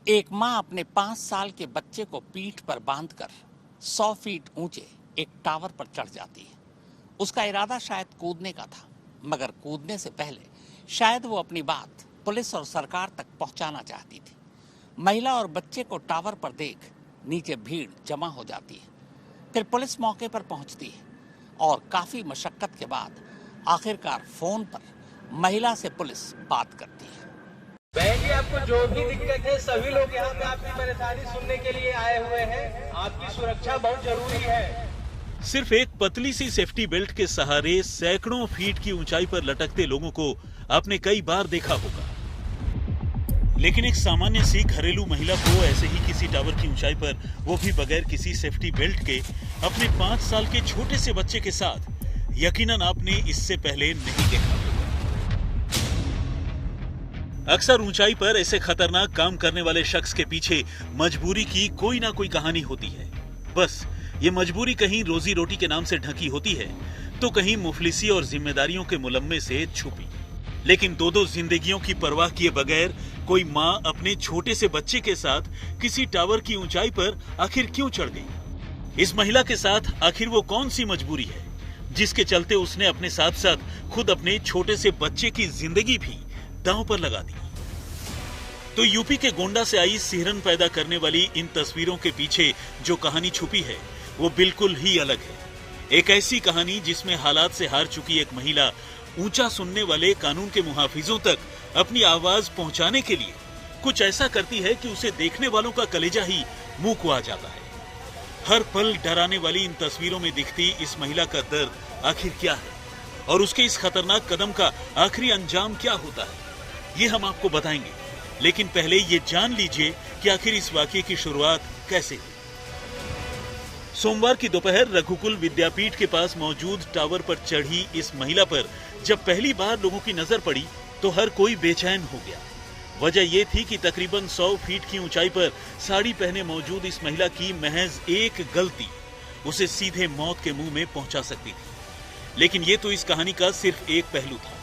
एक मां अपने 5 साल के बच्चे को पीठ पर बांधकर 100 फीट ऊंचे एक टावर पर चढ़ जाती है। उसका इरादा शायद कूदने का था, मगर कूदने से पहले शायद वो अपनी बात पुलिस और सरकार तक पहुंचाना चाहती थी। महिला और बच्चे को टावर पर देख नीचे भीड़ जमा हो जाती है। फिर पुलिस मौके पर पहुंचती है और काफी मशक्कत के बाद आखिरकार फोन पर महिला से पुलिस बात करती है। बहन जी, आपको जो भी दिक्कत है, सभी लोग यहाँ पे आपकी परेशानी सुनने के लिए आए हुए हैं। आपकी सुरक्षा बहुत जरूरी है। सिर्फ एक पतली सी सेफ्टी बेल्ट के सहारे सैकड़ों फीट की ऊंचाई पर लटकते लोगों को आपने कई बार देखा होगा, लेकिन एक सामान्य सी घरेलू महिला को ऐसे ही किसी टावर की ऊंचाई पर, वो भी बगैर किसी सेफ्टी बेल्ट के, अपने 5 साल के छोटे से बच्चे के साथ, यकीनन आपने इससे पहले नहीं देखा होगा। अक्सर ऊंचाई पर ऐसे खतरनाक काम करने वाले शख्स के पीछे मजबूरी की कोई ना कोई कहानी होती है। बस ये मजबूरी कहीं रोजी रोटी के नाम से ढकी होती है, तो कहीं मुफलिसी और जिम्मेदारियों के मुलम्मे से छुपी। लेकिन दो जिंदगियों की परवाह किए बगैर कोई माँ अपने छोटे से बच्चे के साथ किसी टावर की ऊंचाई पर आखिर क्यों चढ़ गई? इस महिला के साथ आखिर वो कौन सी मजबूरी है जिसके चलते उसने अपने साथ साथ खुद अपने छोटे से बच्चे की जिंदगी भी दांव पर लगा दी? तो यूपी के गोंडा से आई सिहरन पैदा करने वाली इन तस्वीरों के पीछे जो कहानी छुपी है, वो बिल्कुल ही अलग है। एक ऐसी कहानी जिसमें हालात से हार चुकी एक महिला ऊंचा सुनने वाले कानून के मुहाफिजों तक अपनी आवाज पहुंचाने के लिए कुछ ऐसा करती है कि उसे देखने वालों का कलेजा ही मुंह को आ जाता है। हर पल डराने वाली इन तस्वीरों में दिखती इस महिला का दर्द आखिर क्या है, और उसके इस खतरनाक कदम का आखिरी अंजाम क्या होता है, ये हम आपको बताएंगे। लेकिन पहले ये जान लीजिए कि आखिर इस वाकये की शुरुआत कैसे हुई। सोमवार की दोपहर रघुकुल विद्यापीठ के पास मौजूद टावर पर चढ़ी इस महिला पर जब पहली बार लोगों की नजर पड़ी तो हर कोई बेचैन हो गया। वजह यह थी कि तकरीबन 100 फीट की ऊंचाई पर साड़ी पहने मौजूद इस महिला की महज एक गलती उसे सीधे मौत के मुंह में पहुंचा सकती थी। लेकिन ये तो इस कहानी का सिर्फ एक पहलू था।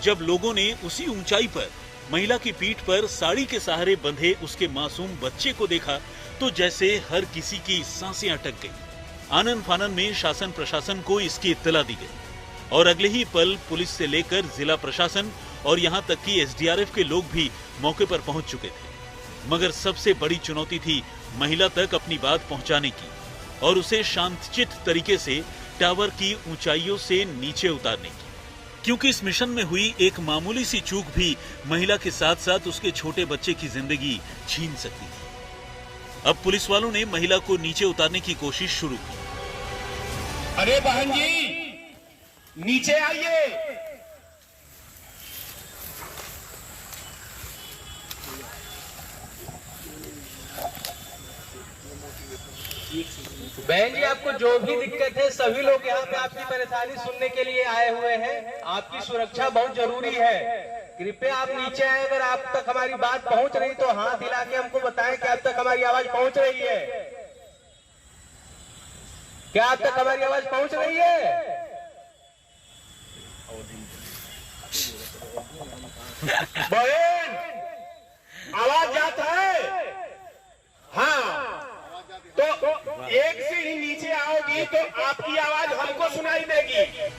जब लोगों ने उसी ऊंचाई पर महिला की पीठ पर साड़ी के सहारे बंधे उसके मासूम बच्चे को देखा तो जैसे हर किसी की सांसें अटक गई। आनन फानन में शासन प्रशासन को इसकी इत्तला दी गई और अगले ही पल पुलिस से लेकर जिला प्रशासन और यहां तक कि एसडीआरएफ के लोग भी मौके पर पहुंच चुके थे। मगर सबसे बड़ी चुनौती थी महिला तक अपनी बात पहुंचाने की और उसे शांतचित्त तरीके से टावर की ऊंचाइयों से नीचे उतारने की, क्योंकि इस मिशन में हुई एक मामूली सी चूक भी महिला के साथ साथ उसके छोटे बच्चे की जिंदगी छीन सकती थी। अब पुलिस वालों ने महिला को नीचे उतारने की कोशिश शुरू की। अरे बहन जी, नीचे आइए। बहन जी, आपको जो भी दिक्कत है, सभी लोग यहाँ पे आपकी परेशानी सुनने के लिए आए हुए हैं। आपकी सुरक्षा बहुत जरूरी है। कृपया आप नीचे आए। अगर आप तक हमारी बात पहुंच रही तो हाथ हिला के हमको बताएं कि आप तक हमारी आवाज पहुंच रही है। क्या आप तक हमारी आवाज पहुंच रही है? बहन, आवाज जाता है? हाँ, तो एक सीढ़ी नीचे आओगी तो आपकी आवाज हमको सुनाई देगी।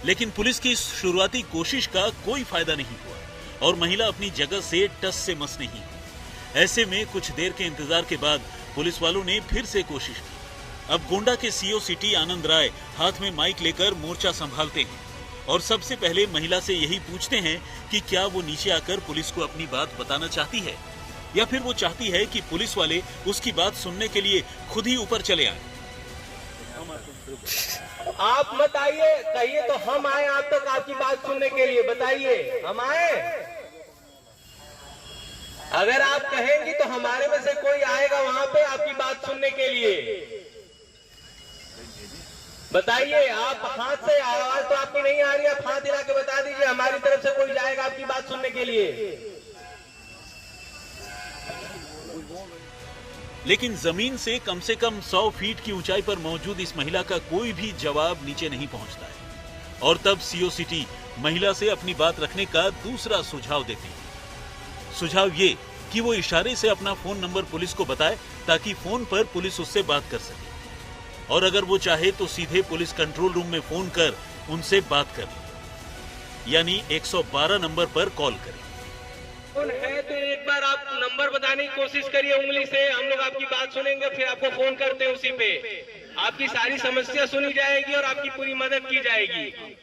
लेकिन पुलिस की इस शुरुआती कोशिश का कोई फायदा नहीं हुआ और महिला अपनी जगह से टस से मस नहीं हुई। ऐसे में कुछ देर के इंतजार के बाद पुलिस वालों ने फिर से कोशिश की। अब गोंडा के सीओ सिटी आनंद राय हाथ में माइक लेकर मोर्चा संभालते हैं और सबसे पहले महिला से यही पूछते हैं कि क्या वो नीचे आकर पुलिस को अपनी बात बताना चाहती है या फिर वो चाहती है कि पुलिस वाले उसकी बात सुनने के लिए खुद ही ऊपर चले आए। आप मत आइए, कहिए तो हम आए आप तक आपकी बात सुनने के लिए। बताइए, हम आए? अगर आप कहेंगी तो हमारे में से कोई आएगा वहां पे आपकी बात सुनने के लिए। बताइए, आप हाथ से, आवाज तो आपकी नहीं आ रही, आप हाथ हिला के बता दीजिए, हमारी तरफ से कोई जाएगा आपकी बात सुनने के लिए। लेकिन जमीन से कम 100 फीट की ऊंचाई पर मौजूद इस महिला का कोई भी जवाब नीचे नहीं पहुंचता है। और तब सीओ सिटी महिला से अपनी बात रखने का दूसरा सुझाव देते हैं। सुझाव ये कि वो इशारे से अपना फोन नंबर पुलिस को बताए ताकि फोन पर पुलिस उससे बात कर सके, और अगर वो चाहे तो सीधे पुलिस कंट्रोल रूम में फोन कर उनसे बात कर, यानी 112 नंबर पर कॉल करें। फोन है तो एक बार आप नंबर बताने की कोशिश करिए उंगली से, हम लोग आपकी बात सुनेंगे, फिर आपको फोन करते हैं, उसी पे आपकी सारी समस्या सुनी जाएगी और आपकी पूरी मदद की जाएगी।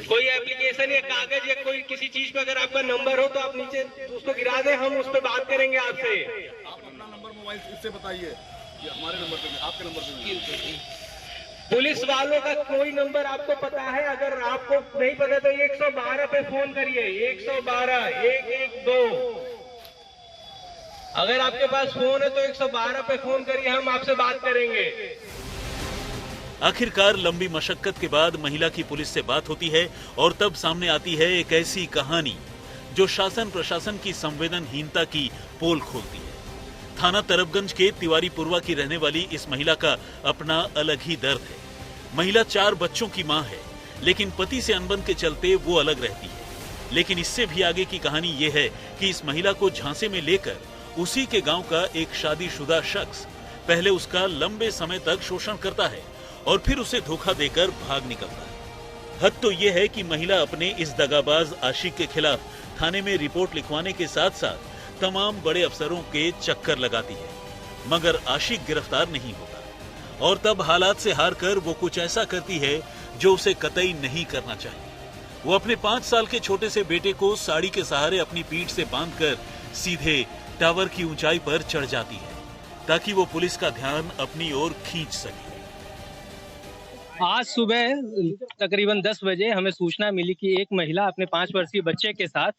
कोई एप्लीकेशन या कागज या कोई किसी चीज पे अगर आपका नंबर हो तो आप नीचे उसको गिरा दें, हम उस पर बात करेंगे आपसे। आप अपना नंबर मोबाइल इससे बताइए, हमारे नंबर पे, आपके नंबर पे। पुलिस वालों का कोई नंबर आपको पता है? अगर आपको नहीं पता तो 112 पे फोन करिए, 112 112। अगर आपके पास फोन है तो 112 पे फोन करिए, हम आपसे बात करेंगे। आखिरकार लंबी मशक्कत के बाद महिला की पुलिस से बात होती है और तब सामने आती है एक ऐसी कहानी जो शासन प्रशासन की संवेदनहीनता की पोल खोलती है। थाना तरबगंज के तिवारीपुरवा की रहने वाली इस महिला का अपना अलग ही दर्द है। महिला 4 बच्चों की मां है, लेकिन पति से अनबन के चलते वो अलग रहती है। लेकिन इससे भी आगे की कहानी ये है कि इस महिला को झांसे में लेकर उसी के गांव का एक शादीशुदा शख्स पहले उसका लंबे समय तक शोषण करता है और फिर उसे धोखा देकर भाग निकलता है। हद तो ये है कि महिला अपने इस दगाबाज आशिक के खिलाफ थाने में रिपोर्ट लिखवाने के साथ साथ तमाम बड़े अफसरों के चक्कर लगाती है, मगर आशिक गिरफ्तार नहीं होता। और तब हालात से हार कर वो कुछ ऐसा करती है जो उसे कतई नहीं करना चाहिए। वो अपने 5 साल के छोटे से बेटे को साड़ी के सहारे अपनी पीठ से बांधकर सीधे टावर की ऊंचाई पर चढ़ जाती है ताकि वो पुलिस का ध्यान अपनी ओर खींच सके। आज सुबह तकरीबन 10 बजे हमें सूचना मिली कि एक महिला अपने 5 वर्षीय बच्चे के साथ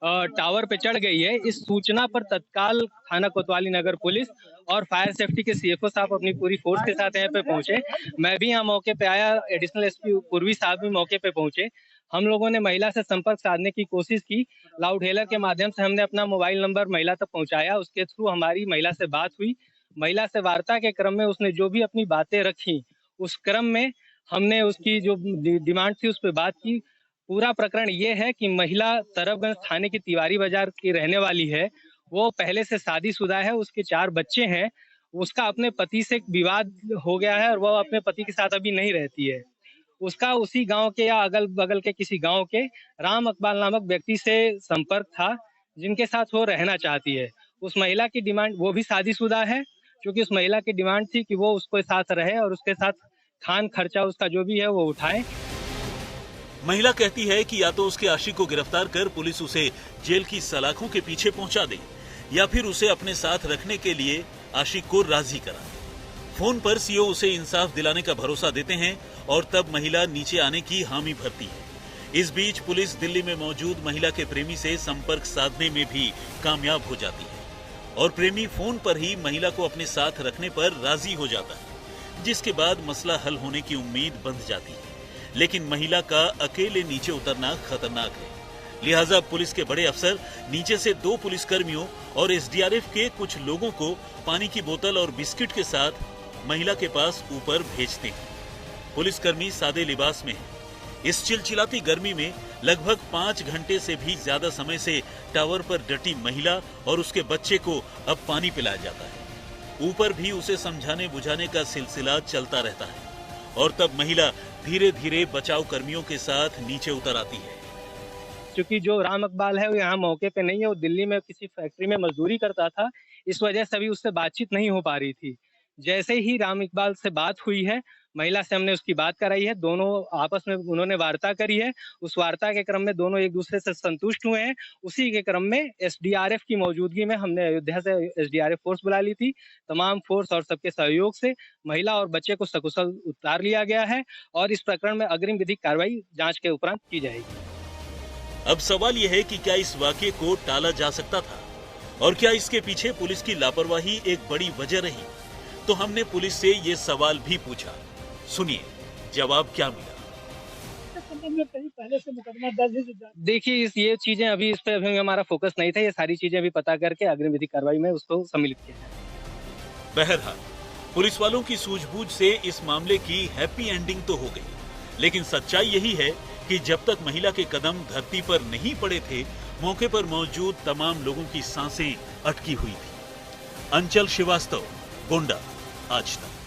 टावर पे चढ़ गई है। इस सूचना पर तत्काल थाना कोतवाली नगर पुलिस और फायर सेफ्टी के सीएफओ साहब अपनी पूरी फोर्स के साथ यहाँ पे पहुंचे। मैं भी यहाँ मौके पे आया, एडिशनल एसपी पूर्वी साहब भी मौके पे पहुंचे। हम लोगों ने महिला से संपर्क साधने की कोशिश की। लाउड हेलर के माध्यम से हमने अपना मोबाइल नंबर महिला तक पहुंचाया। उसके थ्रू हमारी महिला से बात हुई। महिला से वार्ता के क्रम में उसने जो भी अपनी बातें रखी, उस क्रम में हमने उसकी जो डिमांड थी उस पर बात की। पूरा प्रकरण ये है कि महिला तरबगंज थाने की तिवारी बाजार की रहने वाली है। वो पहले से शादीशुदा है, उसके 4 बच्चे हैं। उसका अपने पति से विवाद हो गया है और वो अपने पति के साथ अभी नहीं रहती है। उसका उसी गांव के या अगल बगल के किसी गांव के राम अकबाल नामक व्यक्ति से संपर्क था, जिनके साथ वो रहना चाहती है। उस महिला की डिमांड, वो भी शादीशुदा है, क्योंकि उस महिला की डिमांड थी कि वो उसके साथ रहे और उसके साथ खान खर्चा उसका जो भी है वो उठाए। महिला कहती है कि या तो उसके आशिक को गिरफ्तार कर पुलिस उसे जेल की सलाखों के पीछे पहुंचा दे, या फिर उसे अपने साथ रखने के लिए आशिक को राजी कराए। फोन पर सीओ उसे इंसाफ दिलाने का भरोसा देते हैं और तब महिला नीचे आने की हामी भरती है। इस बीच पुलिस दिल्ली में मौजूद महिला के प्रेमी से संपर्क साधने में भी कामयाब हो जाती है और प्रेमी फोन पर ही महिला को अपने साथ रखने पर राजी हो जाता है, जिसके बाद मसला हल होने की उम्मीद बंध जाती है। लेकिन महिला का अकेले नीचे उतरना खतरनाक है, लिहाजा पुलिस के बड़े अफसर नीचे से 2 पुलिसकर्मियों और एसडीआरएफ के कुछ लोगों को पानी की बोतल और बिस्किट के साथ महिला के पास ऊपर भेजते हैं। पुलिसकर्मी सादे लिबास में है। इस चिलचिलाती गर्मी में लगभग 5 घंटे से भी ज्यादा समय से टावर पर डटी महिला और उसके बच्चे को अब पानी पिलाया जाता है। ऊपर भी उसे समझाने बुझाने का सिलसिला चलता रहता है और तब महिला धीरे धीरे बचाव कर्मियों के साथ नीचे उतर आती है। क्योंकि जो राम इकबाल है वो यहाँ मौके पे नहीं है, वो दिल्ली में किसी फैक्ट्री में मजदूरी करता था, इस वजह से अभी उससे बातचीत नहीं हो पा रही थी। जैसे ही राम इकबाल से बात हुई है, महिला से हमने उसकी बात कराई है, दोनों आपस में उन्होंने वार्ता करी है। उस वार्ता के क्रम में दोनों एक दूसरे से संतुष्ट हुए हैं। उसी के क्रम में एसडीआरएफ की मौजूदगी में हमने अयोध्या से एसडीआरएफ फोर्स बुला ली थी। तमाम फोर्स और सबके सहयोग से महिला और बच्चे को सकुशल उतार लिया गया है और इस प्रकरण में अग्रिम विधिक कार्रवाई जांच के उपरांत की जाएगी। अब सवाल यह है कि क्या इस वाकये को टाला जा सकता था और क्या इसके पीछे पुलिस की लापरवाही एक बड़ी वजह रही? तो हमने पुलिस से ये सवाल भी पूछा। सुनिए जवाब क्या मिला। पहले से मुकदमा दर्ज है। देखिए ये चीजें अभी इस पे अभी हमारा फोकस नहीं था। ये सारी चीजें अभी पता करके अग्रिम विधिक कार्रवाई में उसको सम्मिलित किया है। बहरहाल पुलिस वालों की सूझबूझ से इस मामले की हैप्पी एंडिंग तो हो गई, लेकिन सच्चाई यही है कि जब तक महिला के कदम धरती पर नहीं पड़े थे, मौके पर मौजूद तमाम लोगों की सांसें अटकी हुई थी। अंचल श्रीवास्तव, गोंडा, आज तक।